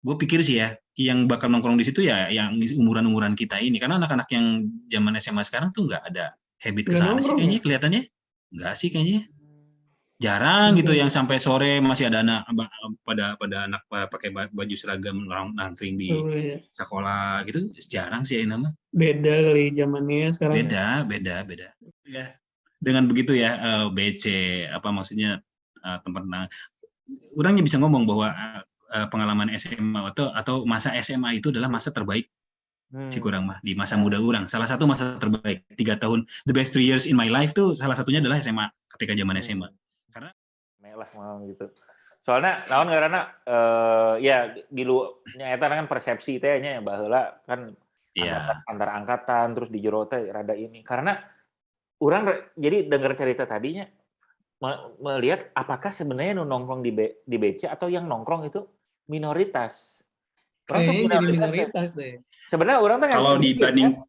gue pikir sih ya, yang bakal nongkrong di situ ya yang umuran-umuran kita ini. Karena anak-anak yang zaman SMA sekarang tuh nggak ada habit ke Nggak sana sih nongkrong kayaknya ya? kelihatannya. Nggak sih kayaknya. Jarang gitu yang Mungkin. sampai sore masih ada anak pada anak pakai baju seragam nangkring di Oh, iya. sekolah gitu. Jarang sih ini nama. Beda kali zamannya sekarang. Beda. Ya. Dengan begitu ya BC apa maksudnya tempat orangnya bisa ngomong bahwa pengalaman SMA atau masa SMA itu adalah masa terbaik si kurang mah di masa muda orang. Salah satu masa terbaik 3 tahun, the best 3 years in my life tuh salah satunya adalah SMA ketika zaman SMA. Karena melah mau gitu. Soalnya naon ngaranna ya di lu nyata kan persepsi teh nya baheula kan antar angkatan terus di jero teh rada ini. Karena orang jadi dengar cerita tadinya melihat apakah sebenarnya nongkrong di BC atau yang nongkrong itu minoritas. Kayaknya jadi minoritas deh. Sebenarnya orang tuh kalau dibanding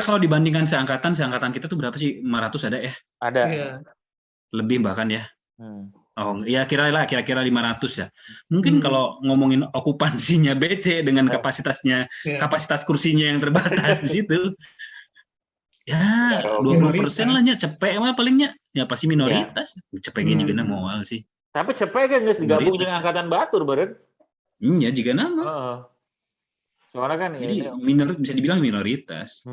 kalau dibandingkan seangkatan kita tuh berapa sih? 500 ada ya? Ada. Iya. Lebih bahkan ya. Oh, ya kira-kira 500 ya. Mungkin kalau ngomongin okupansinya BC dengan kapasitas kursinya yang terbatas di situ. Ya, 20% lah nya cepet mah palingnya. Ya pasti minoritas. Cepetnya juga moal sih. Tapi cepet kan geus digabung dengan angkatan batur beureun. Iya, juga nama. Soalnya kan jadi bisa dibilang minoritas.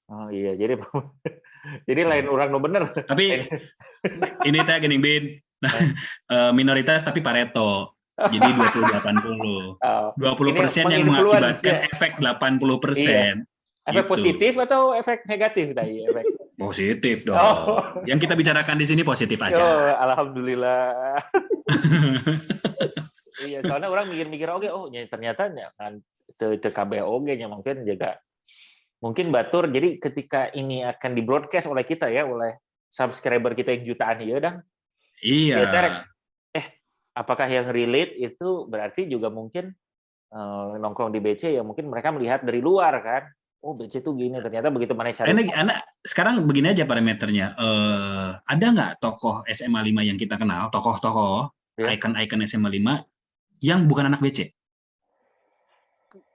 Oh iya, jadi lain orang no bener. Tapi ini teh gini Bin. Minoritas tapi Pareto. Jadi 20-80. 20% yang mengakibatkan efek 80%. Iya. Efek positif atau efek negatif tadi? Efek positif dong. Yang kita bicarakan di sini positif aja. Alhamdulillah. Iya, soalnya orang mikir-mikir ternyata kan TKBOG-nya mungkin batur. Jadi ketika ini akan di broadcast oleh kita ya, oleh subscriber kita yang jutaan ya, dang. Iya. Apakah yang relate itu berarti juga mungkin nongkrong di BC ya mungkin mereka melihat dari luar kan. Oh BC tuh gini, ternyata begitu mana cari. Sekarang begini aja parameternya. Ada nggak tokoh SMA 5 yang kita kenal, tokoh-tokoh, ikon-ikon SMA 5 yang bukan anak BC?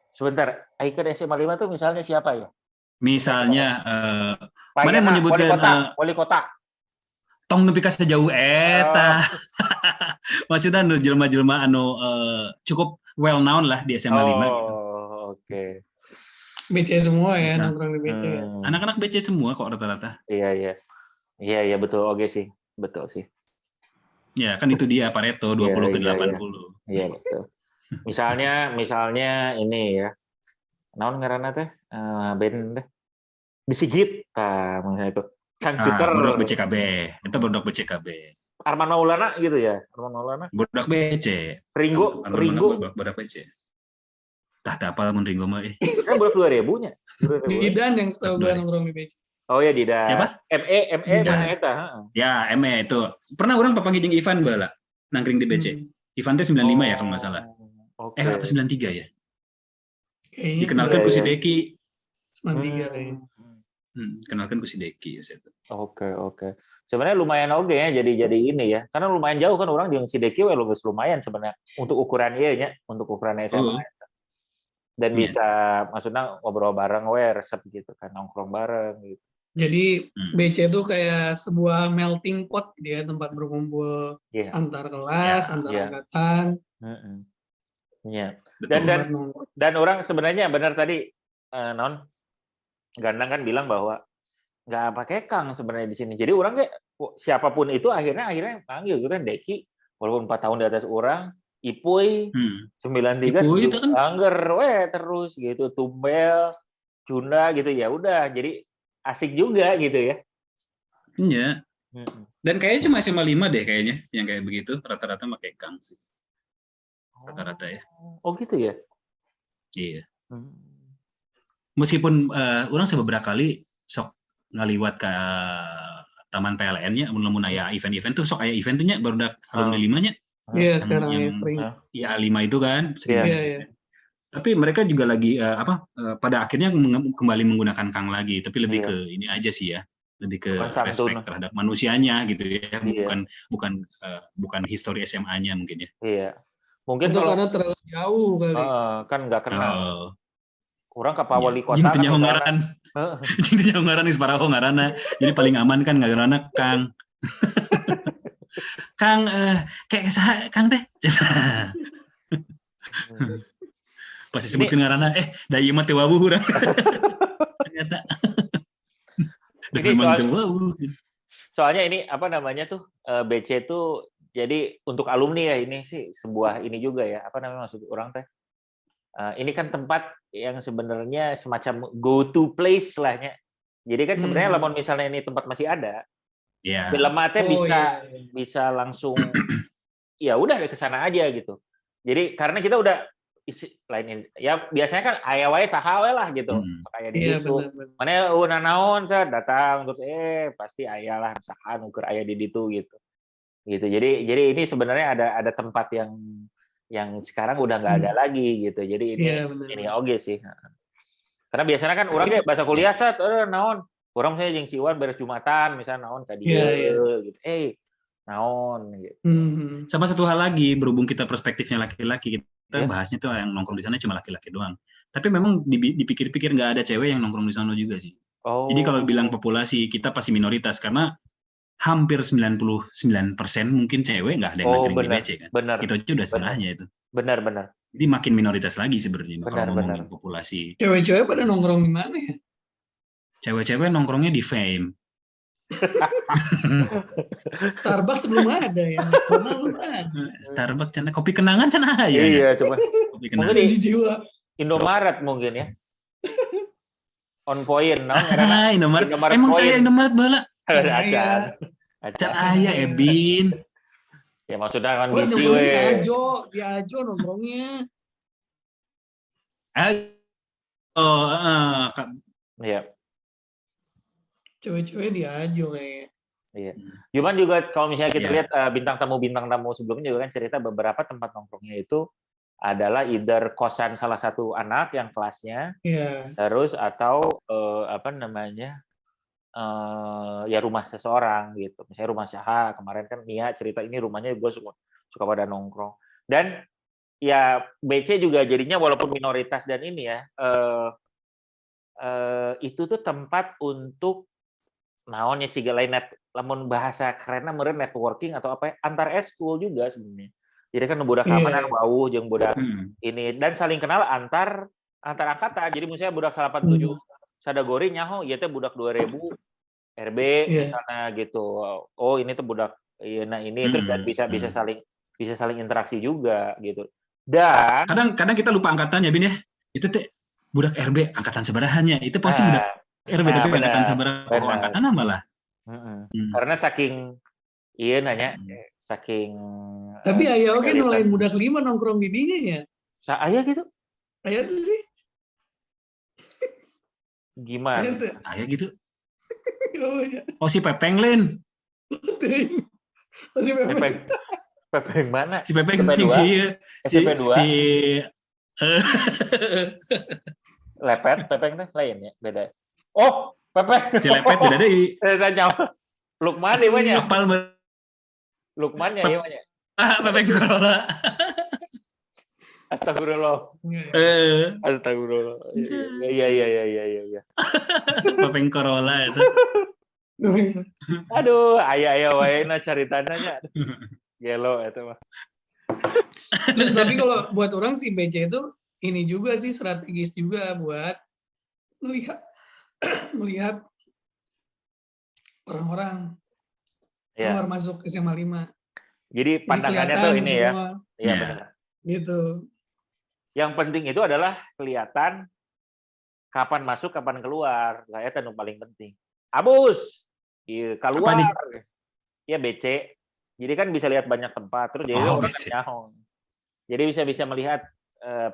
Sebentar, ikon SMA 5 tuh misalnya siapa ya? Misalnya, mana yang menyebutkan wali kota. Tong nepi ka sejauh eta. Maksudnya jelema-jelema anu cukup well known lah di SMA 5 gitu. Oke. BC semua ya, nongkrong di BC. Anak-anak BC semua kok rata-rata. Iya, betul. Oke sih. Betul sih. Ya, kan itu dia Pareto 20 ke 80. Iya, betul. Misalnya ini ya. Naon ngaranna teh? Band teh. Disigit maksudnya itu. Cangcuter. Budak BCKB. Itu budak BCKB. Arman Maulana gitu ya? Arman Maulana. Budak BC. Ringo. Budak BC. Tak apa mun Ringo mah Kan budak 2000-nya. Didan yang setahu gue nongkrong di BC. Oh ya Didan. Siapa? ME mana eta? Ya, ME itu. Pernah orang papanggih jeung Ivan bae lah. Nangkring di BC. Ivan teh 95 ya kalau nggak salah. Apa 93 ya? Dikenalkan ku si Deki. 93 kayaknya. Kenalkan ku si Deki ya saya. Oke. Sebenarnya lumayan ya jadi ini ya. Karena lumayan jauh kan orang jeung si Deki we lumayan sebenarnya untuk ukuran ieu nya, untuk ukuran SMA. Dan bisa maksudnya ngobrol bareng resep gitu kan, nongkrong bareng gitu. Jadi BC itu kayak sebuah melting pot dia, tempat berkumpul antar kelas, antar angkatan. Iya. Dan orang sebenarnya benar tadi Gandang kan bilang bahwa nggak pakai Kang sebenarnya di sini. Jadi orang kayak siapapun itu akhirnya panggil gitu kan Deki walaupun 4 tahun di atas orang, Ipuy 93 angger terus gitu, Tumbel, Cunda gitu ya udah jadi asik juga gitu ya. Iya. Dan kayaknya cuma SMA 5 deh kayaknya yang kayak begitu, rata-rata pakai Kang sih. Rata-rata ya. Oh gitu ya? Iya. Meskipun orang beberapa kali sok ngaliwat ke Taman PLN-nya, mun aya event-event tuh sok aya event-nya baru dak alumni 5-nya. Iya, sekarang ya sering. Iya, A5 itu kan. Iya. Tapi mereka juga lagi pada akhirnya kembali menggunakan Kang lagi, tapi lebih ke ini aja sih ya. Lebih ke respect terhadap manusianya gitu ya, bukan histori SMA-nya mungkin ya. Iya. Mungkin itu kalau karena terlalu jauh kali. kan nggak kenal. Orang ke Pak Wali Kota Jing kan teu ngaran. Jing teu ngaran geus paraho ngaranna. Jadi paling aman kan ngaranna Kang. Kang kayak saha Kang teh. Pas disebutkeun ngaranna da ieu mah teu wawuh urang. Ternyata. Ini soalnya ini apa namanya tuh BC itu jadi untuk alumni ya ini sih sebuah ini juga ya apa namanya maksud orang teh ini kan tempat yang sebenarnya semacam go to place lahnya. Jadi kan sebenarnya lamun misalnya ini tempat masih ada, film teh bisa langsung ya udah ke sana aja gitu. Jadi karena kita udah lain ya biasanya kan aya wae saha we lah gitu. Kayak di situ. Mana naon datang terus pasti aya lah saha nu keur aya di ditu gitu. Gitu. Jadi ini sebenarnya ada tempat yang sekarang udah nggak ada lagi gitu. Jadi ini oge sih. Karena biasanya kan orang bahasa kuliah naon. Orang misalnya jeung si Iwan beres Jumatan misalnya naon ka dia gitu. Naon gitu. Sama satu hal lagi berhubung kita perspektifnya laki-laki kita bahasnya tuh yang nongkrong di sana cuma laki-laki doang. Tapi memang dipikir-pikir nggak ada cewek yang nongkrong di sana juga sih. Jadi kalau bilang populasi kita pasti minoritas karena hampir 99% mungkin cewek nggak ada yang nongkrong di BC kan. Benar. Itu aja udah setengahnya itu. Benar. Jadi makin minoritas lagi sebenarnya kalau ngomongin populasi. Cewek-cewek pada nongkrong di mana ya? Cewek-cewek nongkrongnya di Fame. Starbucks belum ada ya. Starbucks cina kopi kenangan cina ya. Iya coba. Kopi kenangan. Mungkin di jiwa. Indomaret mungkin ya. On point. Indomaret. Emang saya Indomaret bala. Acan aya Ebin. Ya maksudnya kan di Ajo nongkrongnya. Iya. Cewek-cewek di Ajo kayak. Iya. Cuman juga kalau misalnya kita lihat bintang tamu sebelumnya juga kan cerita beberapa tempat nongkrongnya itu adalah either kosan salah satu anak yang kelasnya, terus atau apa namanya ya rumah seseorang gitu. Misalnya rumah Syaha kemarin kan Mia cerita ini rumahnya gue suka pada nongkrong. Dan ya BC juga jadinya walaupun minoritas dan ini ya itu tuh tempat untuk naonnya sih lain lamun bahasa kerenna meureun networking atau apa ya, antar eskul juga sebenarnya. Jadi kan budak keamanan wauh jeung budak ini dan saling kenal antar angkatan. Jadi misalnya budak 87 sadagori nyaho ieu teh budak 2000 RB misalnya gitu. Oh, ini tuh budak nah ini terus dan bisa saling interaksi juga gitu. Dan kadang kita lupa angkatannya Bin ya. Itu teh budak RB angkatan sabarahannya. Itu pasti budak RB tapi angkatan sabaraha angkatan malah. Karena saking saking tapi aya oge nu lain budak 5 nongkrong di dinya ya. Aya gitu? Aya tuh sih. Gimana? Aya gitu. Oh si Pepeng Lin. Oh si Pepeng. Pepeng mana? Si Pepeng si Lepet, Pepeng teh lain ya, beda. Oh, Pepeng. Si Lepet beda deui. Saya jawab. Lukman ieu nya. Lukman ya ieu nya. Pepeng Corolla. Astagfirullah. Astagfirullah. Iya. Pepeng Corolla itu. Aduh, aya wae na caritana nya. Gelo eta mah. Terus tapi kalau buat orang sih BC itu ini juga sih strategis juga buat melihat orang-orang keluar masuk SMA 5. Jadi pandangannya tuh ini ya. Iya benar. Gitu. Yang penting itu adalah kelihatan kapan masuk, kapan keluar. Itu yang paling penting. Abus, keluar. Ya BC. Jadi kan bisa lihat banyak tempat. Terus jadi orang nyahong. Jadi bisa melihat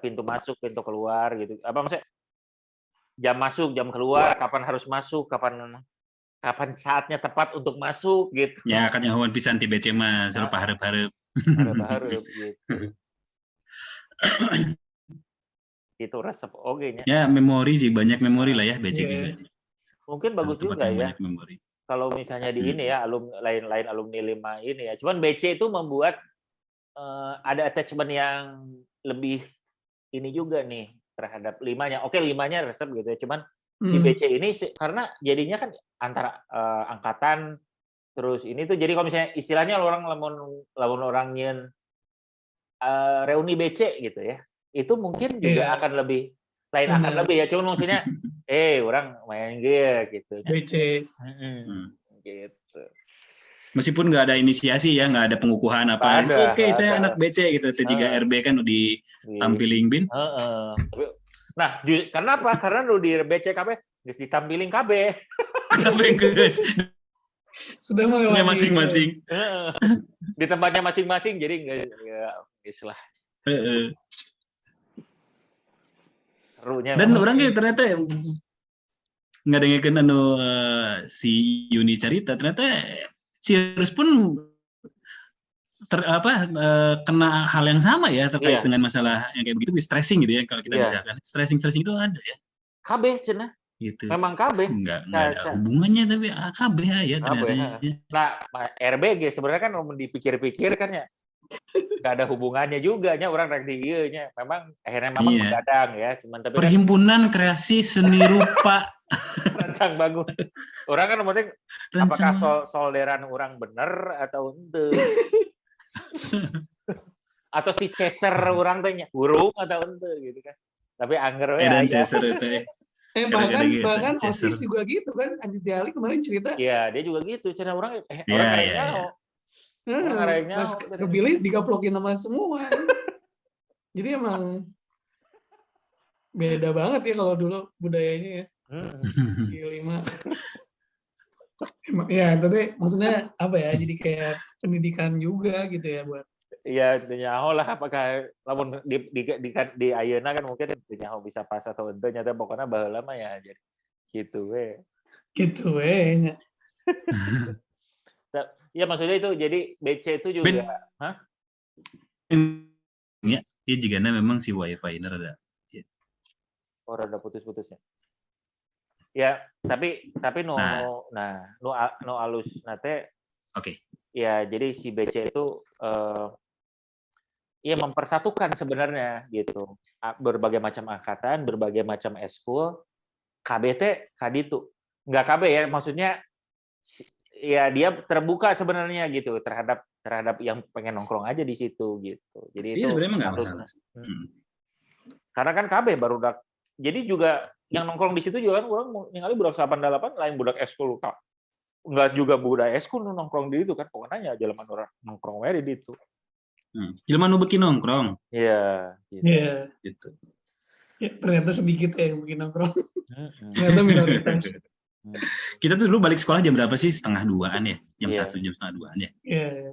pintu masuk, pintu keluar gitu. Apa maksudnya? Jam masuk, jam keluar, kapan harus masuk, kapan saatnya tepat untuk masuk gitu. Ya kan nyahoan pisan ti BC mah suruh pahareup-hareup. Pahareup gitu. Itu resep nya. Ya memori sih, banyak memori lah ya BC juga. Mungkin bagus juga ya. Kalau misalnya di ini ya lain alumni 5 ini ya. Cuman BC itu membuat ada attachment yang lebih ini juga nih terhadap limanya. Oke, limanya resep gitu ya. Cuman si BC ini karena jadinya kan antara angkatan terus ini tuh jadi kalau misalnya istilahnya orang lamun orang nyen reuni BC gitu ya. Itu mungkin juga akan lebih lain akan lebih ya. Cuman maksudnya orang main gitu ya. BC. Gitu. Meskipun nggak ada inisiasi ya, nggak ada pengukuhan apa. Oke, saya anak BC gitu. T3RB kan ditampilin bin. Nah, karena apa? Karena lu di BCKB ditampilin KB. KB guys. Sudah melewati masing-masing. Di tempatnya masing-masing, jadi nggak istilah. Dan orangnya ternyata nggak dengerin si Yuni cerita, ternyata Cheers pun kena hal yang sama ya terkait dengan masalah yang kayak begitu, stressing gitu ya kalau kita misalkan stressing itu ada ya. KB cenah. Gitu. Memang KB. Enggak ada hubungannya tapi KB ya ternyata. Nah, RBG sebenarnya kan mau dipikir-pikir kan ya. Enggak ada hubungannya juga nya orang rek di ieu nya. Memang akhirnya begadang ya, cuman tapi Perhimpunan Kreasi Seni Rupa rancang bagus. Orang kan penting apakah solderan orang bener atau ente. Atau si Chaser orang tanya burung atau ente gitu kan. Tapi angger we dan Chaser itu. bahkan OSIS juga gitu kan. Andi Diali kemarin cerita. Iya, dia juga gitu. Cara orang kayaknya pas kepilih digaplokin sama semua. Jadi emang beda banget ya kalau dulu budayanya ya. Lima. Ya tadi maksudnya apa ya? Jadi kayak pendidikan juga gitu ya buat. Iya, nyaho lah apakah lamun di ayeuna kan mungkin nyaho bisa pas atau ente nyata pokoknya baheula mah ya jadi gitu we. Gitu we. Ya maksudnya itu jadi BC itu juga ya jigana memang si wifi-nya rada rada putus-putusnya. Ya, tapi no alus nate. Oke. Ya, jadi si BC itu ya mempersatukan sebenarnya gitu. Berbagai macam angkatan, berbagai macam eskul, KBT kaditu. Enggak KB ya, maksudnya ya dia terbuka sebenarnya gitu terhadap yang pengen nongkrong aja di situ gitu. Jadi itu sebenarnya nggak masalah. Karena kan KB baru jadi juga yang nongkrong di situ juga kan orang ningali budak 88 lain budak eskul Kak. Enggak juga budak eskul nongkrong di itu kan pokoknya jelema orang nongkrong we di itu. Jelema nu beuki nongkrong. Iya, gitu. Iya, gitu. Ya, ternyata sedikit yang bikin nongkrong. Ternyata minoritas. Kita tuh dulu balik sekolah jam berapa sih? 1:30-an ya? Jam 1, jam 1:30-an ya? Iya.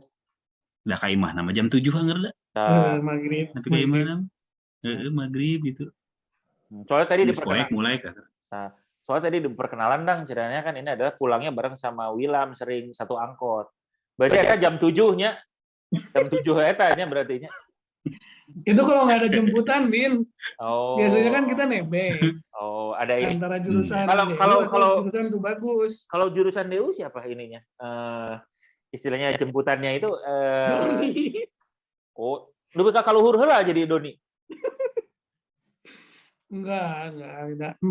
Udah kayak mah nama jam 7 anger dah. Maghrib. Tapi kayak mana? Maghrib gitu. Soalnya tadi di perkenalan dang ceritanya kan ini adalah pulangnya bareng sama Wilam sering satu angkot. Berarti eta jam 7-nya. Jam 7 eta nya berarti nya. Itu kalau nggak ada jemputan, Bin. Biasanya kan kita nebeng. Ada ini. Antara jurusan kalau jurusan itu bagus. Kalau jurusan DU siapa ininya? Istilahnya jemputannya itu lu bakal kaluhur heula jadi Doni. Enggak.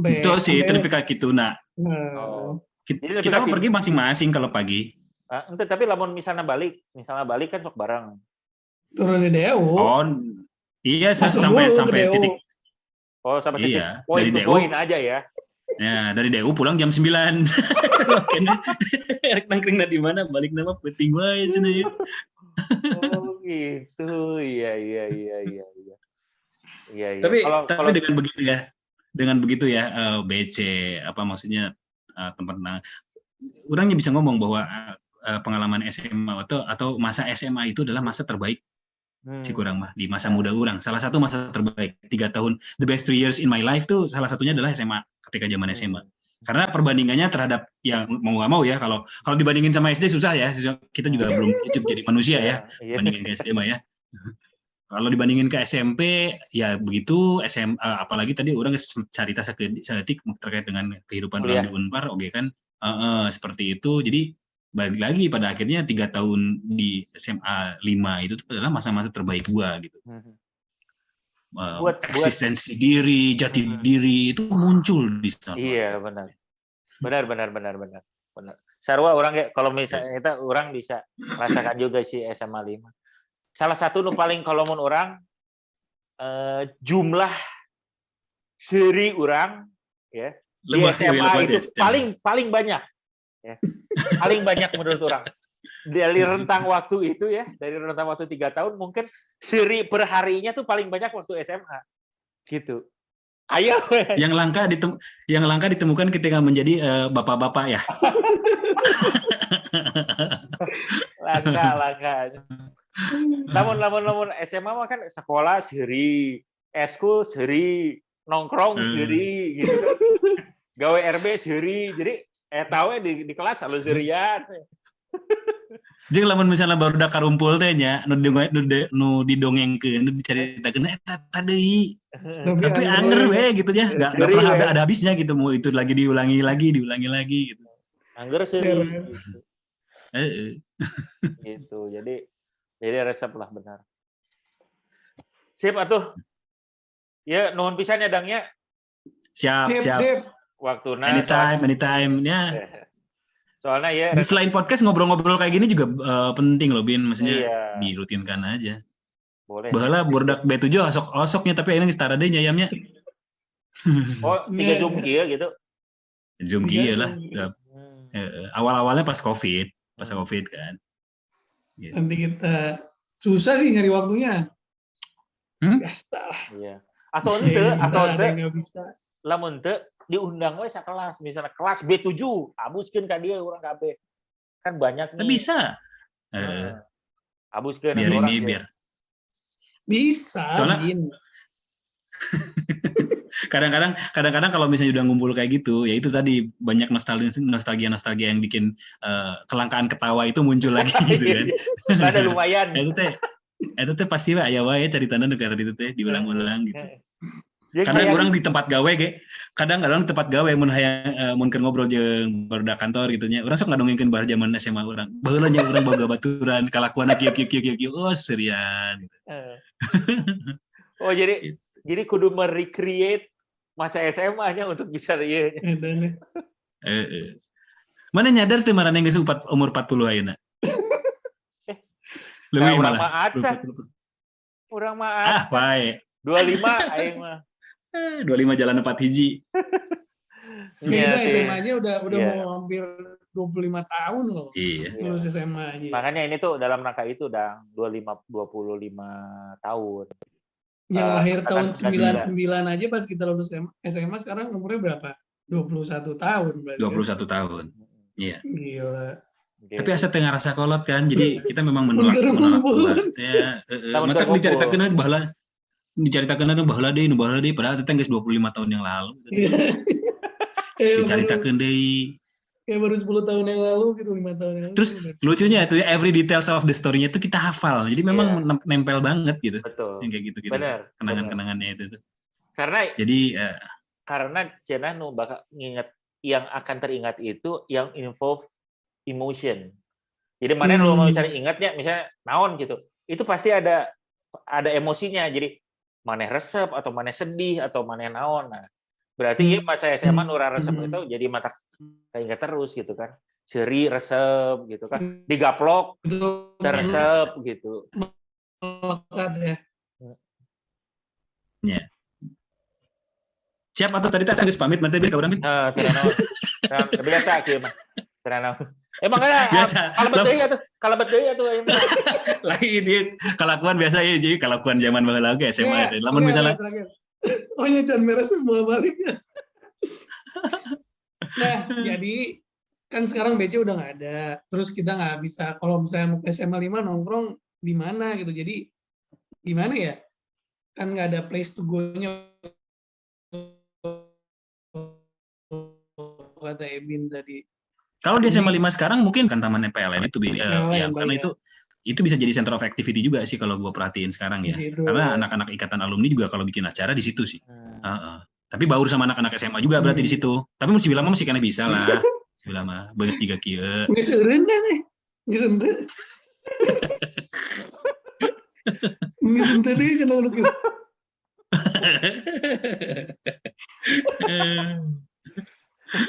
Itu sih, tapi kayak gitu nak. Kita pergi masing-masing kalau pagi. Tapi lamun misalnya balik kan sok bareng. Turun di DU. Iya sampai titik. Sampai titik poin aja ya. Ya, dari DU pulang jam 9. Nangkring di mana balik nama penting wae cenah. Gitu. Iya. Tapi dengan begitu ya BC maksudnya tempat orangnya bisa ngomong bahwa pengalaman SMA atau masa SMA itu adalah masa terbaik si kurang mah di masa muda orang. Salah satu masa terbaik 3 tahun, the best 3 years in my life tuh salah satunya adalah SMA ketika zaman SMA. Karena perbandingannya terhadap yang mau nggak mau ya kalau dibandingin sama SD susah ya, kita juga belum jadi manusia ya bandingin ke SD mah ya. Kalau dibandingin ke SMP ya begitu, SMA apalagi tadi orang cerita seketik terkait dengan kehidupan orang di Unpar, oke kan seperti itu. Jadi balik lagi pada akhirnya 3 tahun di SMA 5 itu adalah masa-masa terbaik gua gitu. Eksistensi diri, jati diri itu muncul di sana. Iya, benar. Sarua orang kayak kalau misalnya kita orang bisa rasakan juga si SMA 5. Salah satu nu paling kalau mun orang jumlah seri orang ya di SMA itu paling banyak ya. Paling banyak menurut orang. Dari rentang waktu itu ya, dari rentang waktu 3 tahun mungkin seri per harinya tuh paling banyak waktu SMA. Gitu. Ayo. Yang langka ditemukan ketika menjadi bapak-bapak ya. langka. Namun SMA mah kan sekolah seri, eskul seri, nongkrong seri gitu. Gawe RB seri. Jadi tahu di kelas selalu serian. Jeung lamun misalnya baru da karumpul teh nya nu didongengkeun nu dicaritakeun eta deui. Tapi anger we gitu ya. Enggak pernah ada habisnya gitu. Mau itu lagi diulangi lagi gitu. Anger seri. Gitu. Jadi resep lah benar. Sip atuh. Ya nuhun pisan ya Dangnya. Siap. Waktuna. Anytime ya. Soalnya ya di selain podcast ngobrol-ngobrol kayak gini juga penting loh Bin, maksudnya dirutinkan aja. Boleh. Baheula budak B7 osoknya tapi ini setara deh nyayamnya. Oh, siga Zoom kieu gitu. Zoom kieu lah. Awal-awalnya pas Covid kan. Gitu. Nanti kita susah sih nyari waktunya. Biasa lah. Iya. Atau lamun teu diundang we sakelas, misalnya kelas B7, abuskeun ka dieu urang kabeh. Kan banyak nih. Bisa. Abuskeun biar. Bisa. Soalnya kadang-kadang kalau misalnya udah ngumpul kayak gitu, ya itu tadi banyak nostalgia yang bikin kelangkaan ketawa itu muncul lagi gitu kan. Ada lumayan. Itu teh pasti aya wae caritana negara itu teh diulang-ulang gitu. Kadang orang di tempat gawe kadang-kadang tempat gawe mun hayang mun keur ngobrol jeung barudak kantor gitu nya. Urang sok ngadongengkeun bar zaman SMA urang. Baheula nya urang boga baturan kalakuanna kieu oh serian gitu. Oh jadi kudu merecreate masa SMA-nya untuk bisa ieu. Mana nyadar teh marane geus umur 40 ayeuna. Leuwih malah. Urang mah bae. 25 aing mah. 25 jalan 4 hiji. Kita SMA-nya udah mau hampir 25 tahun loh. Iya. Lulus SMA aja. Makanya ini tuh dalam rangka itu udah 25 tahun. Yang lahir tahun 99 aja pas kita lulus SMA sekarang umurnya berapa? 21 tahun berarti. 21 tahun. Iya. Gila. Tapi asa tengah rasa kolot kan. Jadi kita memang menolak kolot. Ya, mantap diceritakan baheula deui padahal itu geus 25 tahun yang lalu. Diceritakan deui. Kayak baru 10 tahun yang lalu gitu, 5 tahun yang lalu. Terus lucunya itu every details of the story-nya itu kita hafal. Jadi memang nempel banget gitu. Betul. Yang kayak gitu. Kenangan-kenangannya itu. Karena cenah nu bakal nginget yang akan teringat itu yang involve emotion. Jadi mana lu mau misalnya ingatnya misalnya naon gitu. Itu pasti ada emosinya. Jadi maneh resep atau maneh sedih atau maneh naon. Nah, berarti masa SMA nu resep itu jadi mata keinget terus gitu kan. Seri resep gitu kan. Digaplok resep gitu. Ya. Siap atau tadi tak geus pamit mantep ka urang. Biasa kieu mah. Emang kalebet deui atuh lagi ini kelakuan biasa ya, jadi kelakuan zaman baheula ge SMA itu. Lamun misalnya oh nya can beres semua baliknya. Nah, jadi kan sekarang BC udah nggak ada. Terus kita nggak bisa kalau misalnya mau ke SMA 5 nongkrong di mana gitu. Jadi gimana ya? Kan nggak ada place to go-nya kata Ebin tadi. Kalau di SMA 5 sekarang mungkin kan taman PLN itu karena itu bisa jadi center of activity juga sih kalau gue perhatiin sekarang ya. Karena anak-anak ikatan alumni juga kalau bikin acara di situ sih. Tapi baur sama anak-anak SMA juga berarti di situ. Tapi mesti bilang masih karena bisa lah. Ulah mah beungeut jiga kieu. Geus eureun kan geus henteu. Geus henteu deui cenah nu geus.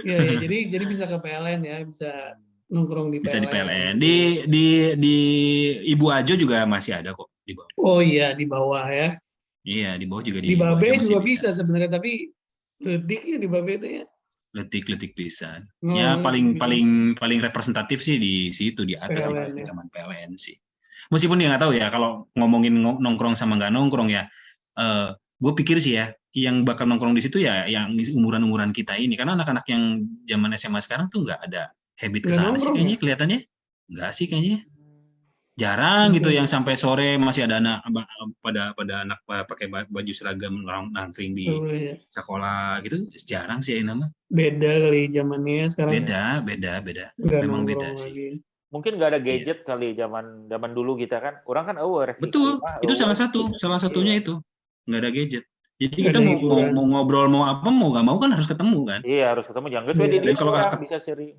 Ya, jadi bisa ke PLN ya, bisa nongkrong di Bisa di PLN. PLN. Di Ibu Ajo juga masih ada kok di bawah. Oh iya, di bawah ya. Iya, di bawah juga Di Ibu Babe Ajo masih juga bisa sebenarnya, tapi ledik ya di Babe itu ya. Letik bisa. Oh, Ya iya. paling representatif sih di situ di atas PLN, di ya. teman PLN sih. Meskipun ya nggak tahu ya kalau ngomongin nongkrong sama nggak nongkrong ya, gue pikir sih ya yang bakal nongkrong di situ ya yang umuran kita ini, karena anak-anak yang zaman SMA sekarang tuh nggak ada habit Nggak kesana sih nongkrong kayaknya ya? kelihatannya. Nggak sih kayaknya. Jarang gitu yang sampai sore masih ada anak pada anak pakai baju seragam nangkring di Oh, iya. sekolah gitu, jarang sih ini nama. Beda kali zamannya sekarang. Beda. Nggak Memang nongkrong beda sih. lagi. Mungkin nggak ada gadget kali zaman dulu kita kan. Orang kan aware. Betul, itu salah satunya itu. Nggak ada gadget. Jadi Nggak kita ada mau hiburan. ngobrol mau apa mau nggak mau kan harus ketemu kan. Iya, harus ketemu. Jangan Iya. di Dan dia kalau orang bisa seri.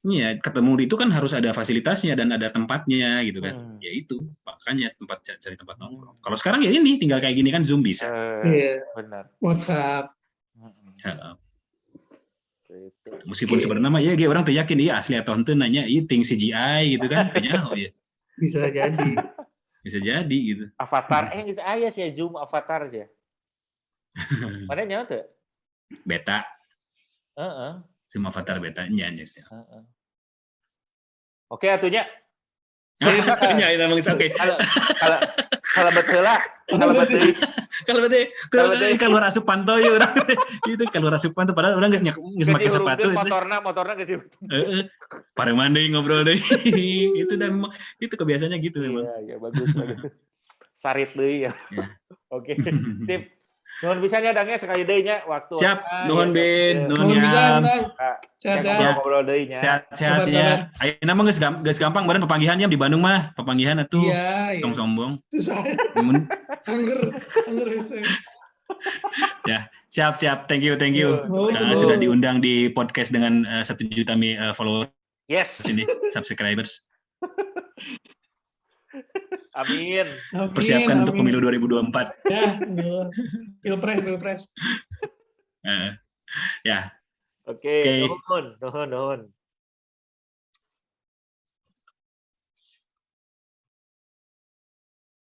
iya, ketemu itu kan harus ada fasilitasnya dan ada tempatnya gitu kan. Ya itu, makanya cari tempat nongkrong. Kalau sekarang ya ini tinggal kayak gini kan Zoom bisa. Iya. Benar. WhatsApp. Meskipun sebenarnya mah ya orang tuh yakin iya asli atau henteu nanya iya ting CGI gitu kan. Tanya oh ya. Bisa jadi. Bisa jadi gitu. Avatar geus aya sih Zoom avatar sih. Mana nya teh? Beta. Heeh. Zoom avatar beta nya. Oke atunya. Nya itu emang oke. Kalau betul lah. Kalau keluar asupan tuh ya orang itu keluar asupan tuh padahal orang nggak pakai sepatu itu. Motornya nggak sih. Pareng mandi ngobrol deh. Itu dan memang itu kebiasaannya gitu memang. Iya bagus. Sarit deh ya. Oke, sip. Nuhun bisa nya dangnya sekali deui nya waktu. Siap, nuhun Bin, Nuhun bisa, Nang. Sehat-sehat. Ngobrol deui nya. Sehat ya. Ayeuna mah geus gampang badan pepanggihan di Bandung mah, pepanggihan atuh. Iya. Tong sombong. Susah. Angger hese. Ya, siap. Thank you. Sudah diundang di podcast dengan 1 juta followers ini, subscribers. Amin. Persiapkan untuk pemilu 2024. Ya, Pilpres. Ya. Oke, nuhun.